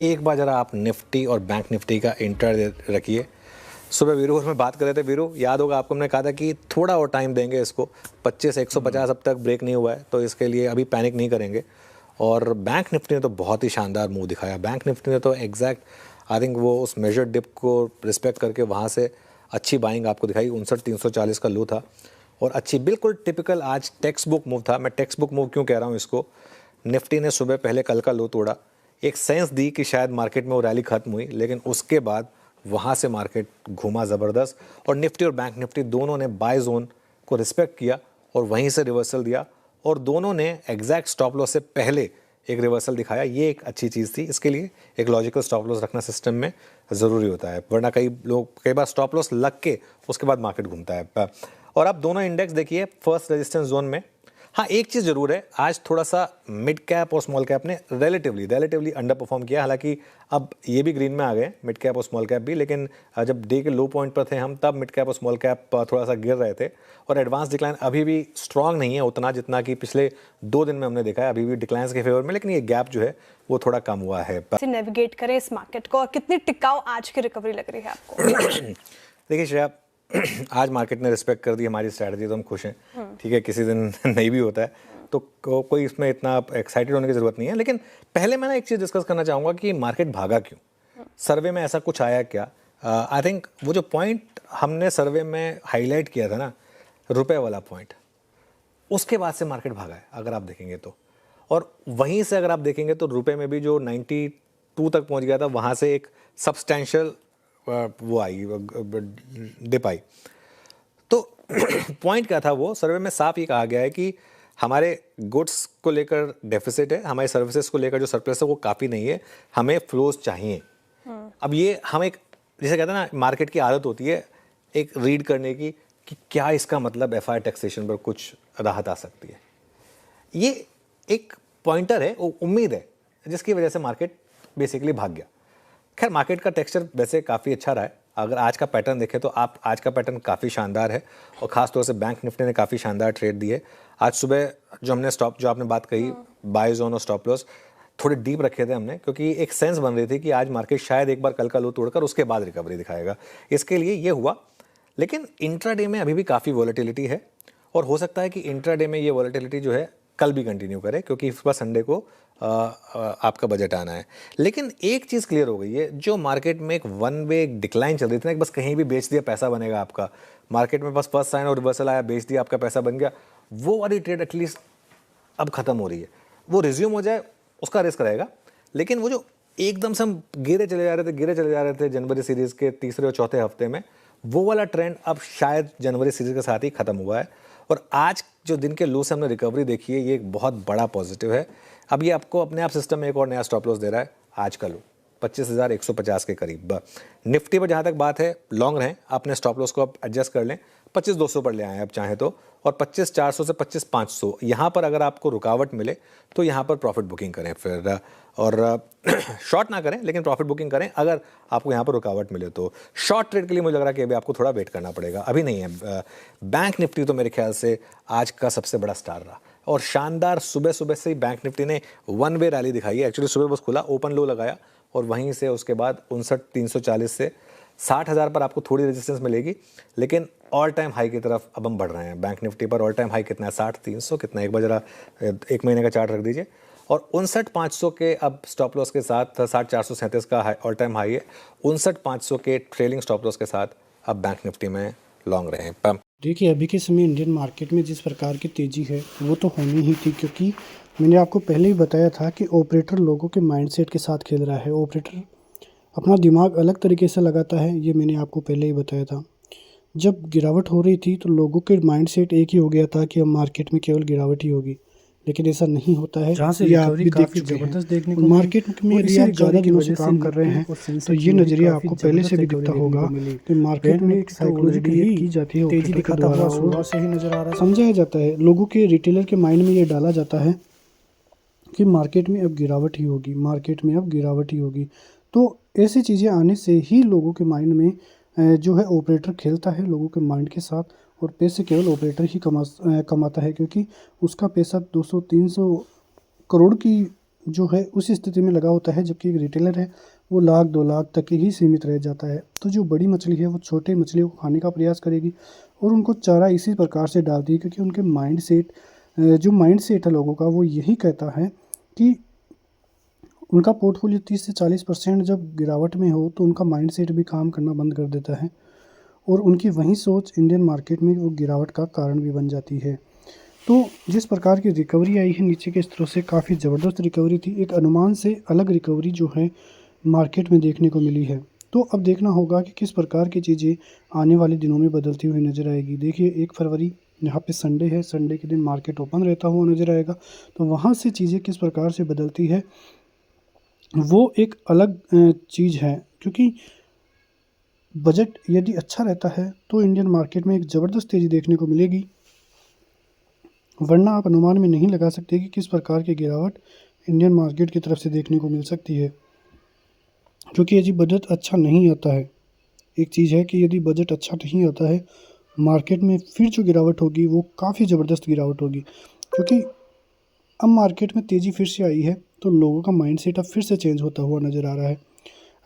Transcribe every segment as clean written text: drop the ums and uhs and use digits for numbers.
एक बार जरा आप निफ्टी और बैंक निफ्टी का इंटर रखिए। सुबह वीरू और मैं बात कर रहे थे। वीरू, याद होगा आपको, हमने कहा था कि थोड़ा और टाइम देंगे इसको, 25 150 अब तक ब्रेक नहीं हुआ है तो इसके लिए अभी पैनिक नहीं करेंगे। और बैंक निफ्टी ने तो बहुत ही शानदार मूव दिखाया। बैंक निफ्टी ने तो एग्जैक्ट आई थिंक वो उस मेजर डिप को रिस्पेक्ट करके वहाँ से अच्छी बाइंग आपको दिखाई। 59,340 का लो था और अच्छी बिल्कुल टिपिकल आज टेक्स्ट बुक मूव था। मैं टेक्स्ट बुक मूव क्यों कह रहा हूँ इसको, निफ्टी ने सुबह पहले कल का लो तोड़ा, एक सेंस दी कि शायद मार्केट में वो रैली खत्म हुई, लेकिन उसके बाद वहाँ से मार्केट घूमा ज़बरदस्त और निफ्टी और बैंक निफ्टी दोनों ने बाय जोन को रिस्पेक्ट किया और वहीं से रिवर्सल दिया और दोनों ने एग्जैक्ट स्टॉप लॉस से पहले एक रिवर्सल दिखाया। ये एक अच्छी चीज़ थी। इसके लिए एक लॉजिकल स्टॉप लॉस रखना सिस्टम में ज़रूरी होता है, वरना कई बार स्टॉप लॉस लग के उसके बाद मार्केट घूमता है। और अब दोनों इंडेक्स देखिए फर्स्ट रेजिस्टेंस जोन में। हाँ, एक चीज़ ज़रूर है, आज थोड़ा सा मिड कैप और स्मॉल कैप ने रिलेटिवली अंडर परफॉर्म किया। हालांकि अब ये भी ग्रीन में आ गए, मिड कैप और स्मॉल कैप भी, लेकिन जब डे के लो पॉइंट पर थे हम तब मिड कैप और स्मॉल कैप थोड़ा सा गिर रहे थे और एडवांस डिक्लाइन अभी भी स्ट्रांग नहीं है उतना जितना कि पिछले 2 दिन में हमने देखा है। अभी भी डिक्लाइंस के फेवर में, लेकिन ये गैप जो है वो थोड़ा कम हुआ है। नेविगेट करें इस मार्केट को और कितनी टिकाऊ आज की रिकवरी लग रही है आपको? देखिए श्रेया, आज मार्केट ने रिस्पेक्ट कर दी हमारी स्ट्रैटेजी तो हम खुश हैं। ठीक है, किसी दिन नहीं भी होता है तो कोई इसमें इतना एक्साइटेड होने की ज़रूरत नहीं है। लेकिन पहले मैं ना एक चीज़ डिस्कस करना चाहूँगा कि मार्केट भागा क्यों। सर्वे में ऐसा कुछ आया क्या? आई थिंक वो जो पॉइंट हमने सर्वे में हाईलाइट किया था ना, रुपए वाला पॉइंट, उसके बाद से मार्केट भागा है अगर आप देखेंगे तो। और वहीं से अगर आप देखेंगे तो रुपए में भी जो 92 तक पहुंच गया था, वहाँ से एक सब्सटेंशियल वो आई, डिप आई। तो पॉइंट क्या था, वो सर्वे में साफ ये कहा गया है कि हमारे गुड्स को लेकर डेफिसिट है, हमारे सर्विसेज को लेकर जो सरप्लस है वो काफ़ी नहीं है, हमें फ्लोज चाहिए। अब ये हम एक, जैसे कहते हैं ना, मार्केट की आदत होती है एक रीड करने की कि क्या इसका मतलब एफआई टैक्सेशन पर कुछ राहत आ सकती है। ये एक पॉइंटर है, वो उम्मीद है, जिसकी वजह से मार्केट बेसिकली भाग गया। खैर, मार्केट का टेक्सचर वैसे काफ़ी अच्छा रहा है। अगर आज का पैटर्न देखें तो आप आज का पैटर्न काफ़ी शानदार है और ख़ास तौर से बैंक निफ्टी ने काफ़ी शानदार ट्रेड दी है। आज सुबह जो आपने बात कही बाय जोन और स्टॉप लॉस थोड़े डीप रखे थे हमने, क्योंकि एक सेंस बन रही थी कि आज मार्केट शायद एक बार कल का लो तोड़कर उसके बाद रिकवरी दिखाएगा। इसके लिए ये हुआ, लेकिन इंट्राडे में अभी भी काफ़ी वॉलेटिलिटी है और हो सकता है कि इंट्राडे में ये वॉलेटिलिटी जो है कल भी कंटिन्यू करे, क्योंकि इस बार संडे को आपका बजट आना है। लेकिन एक चीज़ क्लियर हो गई है, जो मार्केट में एक वन वे डिक्लाइन चल रही थी ना, कि बस कहीं भी बेच दिया पैसा बनेगा आपका, मार्केट में बस फर्स्ट साइन और रिवर्सल आया, बेच दिया आपका पैसा बन गया, वो वाली ट्रेड एटलीस्ट अब खत्म हो रही है। वो रिज्यूम हो जाए उसका रिस्क रहेगा, लेकिन वो जो एकदम से हम गिरे चले जा रहे थे जनवरी सीरीज़ के तीसरे और चौथे हफ्ते में, वो वाला ट्रेंड अब शायद जनवरी सीरीज़ के साथ ही खत्म हुआ है। और आज जो दिन के लो से हमने रिकवरी देखी है, ये एक बहुत बड़ा पॉजिटिव है। अब ये आपको अपने आप सिस्टम में एक और नया स्टॉप लॉस दे रहा है। आज का लो 25,150 के करीब। निफ्टी पर जहाँ तक बात है, लॉन्ग रहें, अपने स्टॉप लॉस को आप एडजस्ट कर लें, 25,200 पर ले आएँ आप चाहें तो, और 25,400 से 25,500 यहाँ पर अगर आपको रुकावट मिले तो यहाँ पर प्रॉफिट बुकिंग करें फिर। और शॉर्ट ना करें, लेकिन प्रॉफिट बुकिंग करें अगर आपको यहाँ पर रुकावट मिले तो। शॉर्ट ट्रेड के लिए मुझे लग रहा है कि अभी आपको थोड़ा वेट करना पड़ेगा, अभी नहीं है। बैंक निफ्टी तो मेरे ख्याल से आज का सबसे बड़ा स्टार रहा और शानदार सुबह सुबह से ही बैंक निफ्टी ने वन वे रैली दिखाई है। एक्चुअली सुबह बस खुला, ओपन लो लगाया और वहीं से उसके बाद 59,340 से 60,000 पर आपको थोड़ी रेजिस्टेंस मिलेगी, लेकिन ऑल टाइम हाई की तरफ अब हम बढ़ रहे हैं। बैंक निफ्टी पर ऑल टाइम हाई कितना है, 60,300 कितना, एक बार जरा एक महीने का चार्ट रख दीजिए। और 59,500 के अब स्टॉप लॉस के साथ 60,437 का ऑल टाइम हाई है। 59,500 के ट्रेलिंग स्टॉप लॉस के साथ अब बैंक निफ्टी में लॉन्ग रहे हैं। देखिए, अभी के समय इंडियन मार्केट में जिस प्रकार की तेज़ी है वो तो होनी ही थी, क्योंकि मैंने आपको पहले ही बताया था कि ऑपरेटर लोगों के माइंडसेट के साथ खेल रहा है। ऑपरेटर अपना दिमाग अलग तरीके से लगाता है, ये मैंने आपको पहले ही बताया था। जब गिरावट हो रही थी तो लोगों के माइंडसेट एक ही हो गया था कि अब मार्केट में केवल गिरावट ही होगी, लेकिन ऐसा नहीं होता है। जहाँ से ये आप रिकवरी भी देख काफ़ी चुके हैं। ज़बरदस्त देखने को मार्केट में और यदि इसी आप रिकवरी ज़्यादा की दिनों वजह से से काम कर रहे हैं निफ्टी और तो सेंसेक्स ये में भी नज़रिया काफ़ी आपको पहले से भी ज़बरदस्त दिखता रिकवरी होगा देखने को मिली। कि मार्केट में एक साइकोलॉजी ऑलरेडी क्रिएट की जाती है तेजी ऑपरेटर के दिखाता हुआ द्वारा सुबह और से ही नज़र आ रहा है। समझाया जाता है, लोगों के रिटेलर के माइंड में ये डाला जाता है कि मार्केट में अब गिरावट ही होगी, मार्केट में अब गिरावट ही होगी। तो ऐसी चीज़ें आने से ही लोगों के माइंड में जो है ऑपरेटर खेलता है लोगों के माइंड के साथ, और पैसे केवल ऑपरेटर ही कमाता है, क्योंकि उसका पैसा 200-300 करोड़ की जो है उस स्थिति में लगा होता है, जबकि एक रिटेलर है वो लाख 2 लाख तक ही सीमित रह जाता है। तो जो बड़ी मछली है वो छोटे मछलियों को खाने का प्रयास करेगी और उनको चारा इसी प्रकार से डालती है, क्योंकि उनके जो माइंड सेट है लोगों का वो यही कहता है कि उनका पोर्टफोलियो 30 से 40% जब गिरावट में हो तो उनका माइंड सेट भी काम करना बंद कर देता है और उनकी वही सोच इंडियन मार्केट में वो गिरावट का कारण भी बन जाती है। तो जिस प्रकार की रिकवरी आई है नीचे के स्तरों से, काफ़ी ज़बरदस्त रिकवरी थी, एक अनुमान से अलग रिकवरी जो है मार्केट में देखने को मिली है। तो अब देखना होगा कि किस प्रकार की चीज़ें आने वाले दिनों में बदलती हुई नज़र आएगी। देखिए 1 फरवरी यहाँ पे संडे है, संडे के दिन मार्केट ओपन रहता हुआ नज़र आएगा, तो वहाँ से चीज़ें किस प्रकार से बदलती है वो एक अलग चीज़ है, क्योंकि बजट यदि अच्छा रहता है तो इंडियन मार्केट में एक ज़बरदस्त तेज़ी देखने को मिलेगी, वरना आप अनुमान में नहीं लगा सकते कि किस प्रकार की गिरावट इंडियन मार्केट की तरफ से देखने को मिल सकती है। क्योंकि यदि बजट अच्छा नहीं आता है, एक चीज़ है कि यदि बजट अच्छा नहीं आता है, मार्केट में फिर जो गिरावट होगी वो काफ़ी ज़बरदस्त गिरावट होगी, क्योंकि अब मार्केट में तेज़ी फिर से आई है तो लोगों का माइंडसेट अब फिर से चेंज होता हुआ नज़र आ रहा है।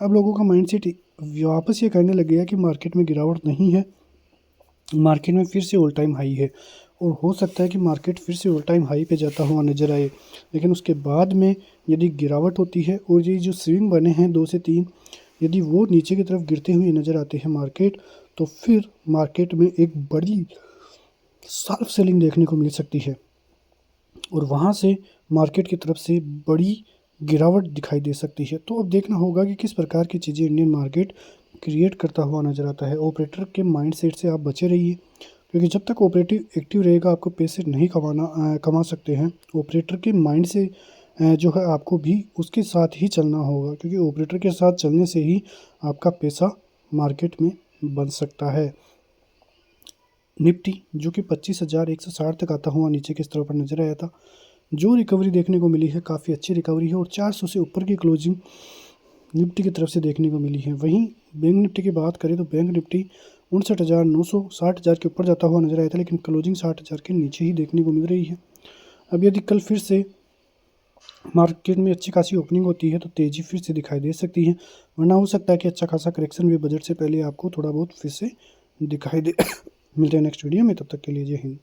अब लोगों का माइंडसेट वापस ये कहने लगेगा कि मार्केट में गिरावट नहीं है, मार्केट में फिर से ऑल टाइम हाई है और हो सकता है कि मार्केट फिर से ऑल टाइम हाई पे जाता हुआ नज़र आए। लेकिन उसके बाद में यदि गिरावट होती है और ये जो स्विंग बने हैं 2 से 3, यदि वो नीचे की तरफ गिरते हुए नज़र आते हैं मार्केट, तो फिर मार्केट में एक बड़ी शार्प सेलिंग देखने को मिल सकती है और वहाँ से मार्केट की तरफ से बड़ी गिरावट दिखाई दे सकती है। तो अब देखना होगा कि किस प्रकार की चीज़ें इंडियन मार्केट क्रिएट करता हुआ नज़र आता है। ऑपरेटर के माइंडसेट से आप बचे रहिए, क्योंकि जब तक ऑपरेटिव एक्टिव रहेगा आपको पैसे नहीं कमा सकते हैं। ऑपरेटर के माइंड से जो है आपको भी उसके साथ ही चलना होगा, क्योंकि ऑपरेटर के साथ चलने से ही आपका पैसा मार्केट में बन सकता है। निफ्टी जो कि 25,160 तक आता हुआ नीचे के स्तरों पर नजर आया था, जो रिकवरी देखने को मिली है काफ़ी अच्छी रिकवरी है और 400 से ऊपर की क्लोजिंग निफ्टी की तरफ से देखने को मिली है। वहीं बैंक निफ्टी की बात करें तो बैंक निफ्टी 59,900 60,000 के ऊपर जाता हुआ नजर आया था, लेकिन क्लोजिंग 60,000 के नीचे ही देखने को मिल रही है। अब यदि कल फिर से मार्केट में अच्छी खासी ओपनिंग होती है तो तेज़ी फिर से दिखाई दे सकती है, वरना हो सकता है कि अच्छा खासा करेक्शन भी बजट से पहले आपको थोड़ा बहुत फिर से दिखाई दे। मिलते हैं नेक्स्ट वीडियो में, तब तक के लिए जय हिंद।